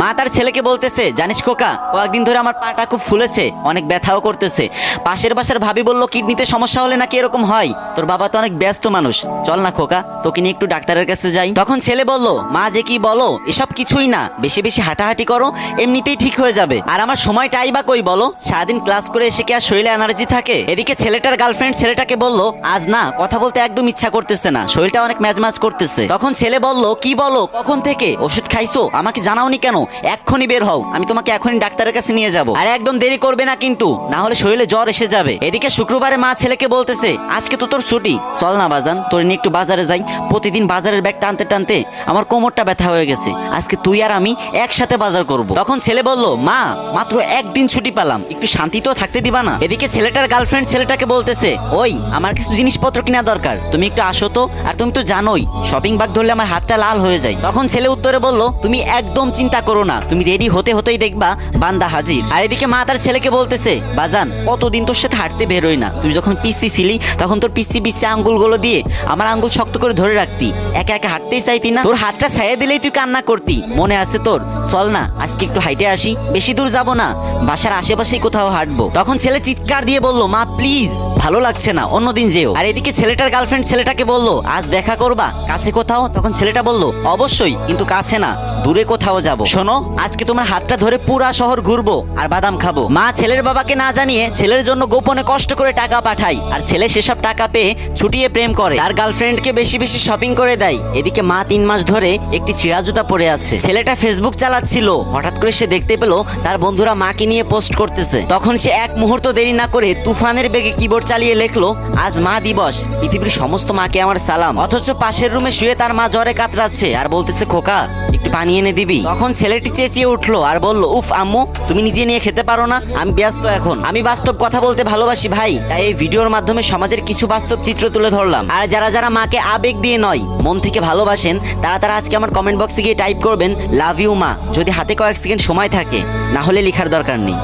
মা তার ছেলেকে বলতেছে, জানিস খোকা, কয়েকদিন ধরে আমার পাটা খুব ফুলেছে, অনেক ব্যথাও করতেছে। পাশের বাসার ভাবি বলল কিডনিতে সমস্যা হলে নাকি এরকম হয়। তোর বাবা তো অনেক ব্যস্ত মানুষ, চল না খোকা, তোকে নিয়ে একটু ডাক্তারের কাছে যাই। তখন ছেলে বলল, মা যে কি বলো, এসব কিছুই না, বেশি বেশি হাঁটাহাঁটি করো, এমনিতেই ঠিক হয়ে যাবে। আর আমার সময়টাই বা কই বলো, সারাদিন ক্লাস করে এসে কি আর শরীরে এনার্জি থাকে? এদিকে ছেলেটার গার্লফ্রেন্ড ছেলেটাকে বলল, আজ না কথা বলতে একদম ইচ্ছা করতেছে না, শরীরটা অনেক ম্যাজম্যাজ করতেছে। তখন ছেলে বলল, কি বলো, কখন থেকে ওষুধ খাইছো, আমাকে জানাওনি কেন? এক্ষুনি বের হও, আমি তোমাকে এখনই ডাক্তারের কাছে নিয়ে যাব। আর একদম দেরি করবে না কিন্তু, না হলে শরীরে জ্বর এসে যাবে। এদিকে শুক্রবারে মা ছেলেকে বলতেছে, আজকে তো তোর ছুটি, চল না বাজান, তোর নিয়ে একটু বাজারে যাই। প্রতিদিন বাজারের ব্যাগ টানতে টানতে আমার কোমরটা ব্যথা হয়ে গেছে, আজকে তুই আর আমি একসাথে বাজার করব। তখন ছেলে বলল, মা মাত্র একদিন ছুটি পেলাম, একটু শান্তিতেও থাকতে দিবা না? এদিকে ছেলেটার গার্লফ্রেন্ড ছেলেটাকে বলতেছে, ওই আমার কিছু জিনিসপত্র কিনা দরকার, তুমি একটু আসো তো। আর তুমি তো জানোই শপিং ব্যাগ ধরলে আমার হাতটা লাল হয়ে যায়। তখন ছেলে উত্তরে বলল, তুমি একদম চিন্তা করো না, তুমি রেডি হতে হতেই দেখবা বান্দা হাজির। আর এদিকে মা তার ছেলেকে বলতেছে, বাজান কতদিন তোর সাথে হাঁটতে বেরোই না, তুই যখন পিসি ছিলি তখন তোর পিসি পিসি আঙ্গুলগুলো দিয়ে আমার আঙ্গুল শক্ত করে ধরে রাখতি, একা একা হাঁটতেই চাইতি না, তোর হাতটা ছেড়ে দিলেই তুই কান্না করতি, মনে আছে তোর? চল না আজকে একটু হাইটে আসি, বেশি দূর যাব না, বাসার আশেপাশেই কোথাও হাঁটবো। তখন ছেলে চিৎকার দিয়ে বলল, মা প্লিজ, ভালো লাগছে না, অন্যদিন যেও। আর এদিকে ছেলেটার গার্লফ্রেন্ড ছেলেটাকে বলল, আজ দেখা করবা কাছে কোথাও? তখন ছেলেটা বলল, অবশ্যই, কিন্তু কাছে না, দূরে কোথাও যাব। শোনো, আজকে তোমার হাতটা ধরে পুরা শহর ঘুরবো আর বাদাম খাবো। মা ছেলের বাবাকে না জানিয়ে ছেলের জন্য গোপনে কষ্ট করে টাকা পাঠায়, আর ছেলে সেসব টাকা পেয়ে ছুটিয়ে প্রেম করে, আর গার্লফ্রেন্ডকে বেশি বেশি শপিং করে দেয়। এদিকে মা 3 মাস ধরে একটি ছিঁড়া জুতা পরে আছে। ছেলেটা ফেসবুক চালাচ্ছিল, হঠাৎ করে সে দেখতে পেল তার বন্ধুরা মাকে নিয়ে পোস্ট করতেছে। তখন সে এক মুহূর্ত দেরি না করে তুফানের বেগে কিবোর্ড চালিয়ে লেখলো, আজ মা দিবস, পৃথিবীর সমস্ত মাকে আমার সালাম। অথচ পাশের রুমে শুয়ে তার মা জ্বরে কাতরাচ্ছে আর বলতেছে, খোকা একটু পানি এনে দিবি? তখন ছেলেটি চেঁচিয়ে উঠলো আর বলল, উফ আম্মু, তুমি নিজে নিয়ে খেতে পারো না? আমি ব্যস্ত এখন, আমি বাস্তব কথা বলতে ভালোবাসি ভাই, তাই এই ভিডিওর মাধ্যমে সমাজের কিছু বাস্তব চিত্র তুলে ধরলাম। আর যারা যারা মাকে আবেগ দিয়ে নয় মন থেকে ভালোবাসেন, তারা তারা আজকে আমার কমেন্ট বক্সে গিয়ে টাইপ করবেন লাভ ইউ মা, যদি হাতে কয়েক সেকেন্ড সময় থাকে, না হলে লেখার দরকার নেই।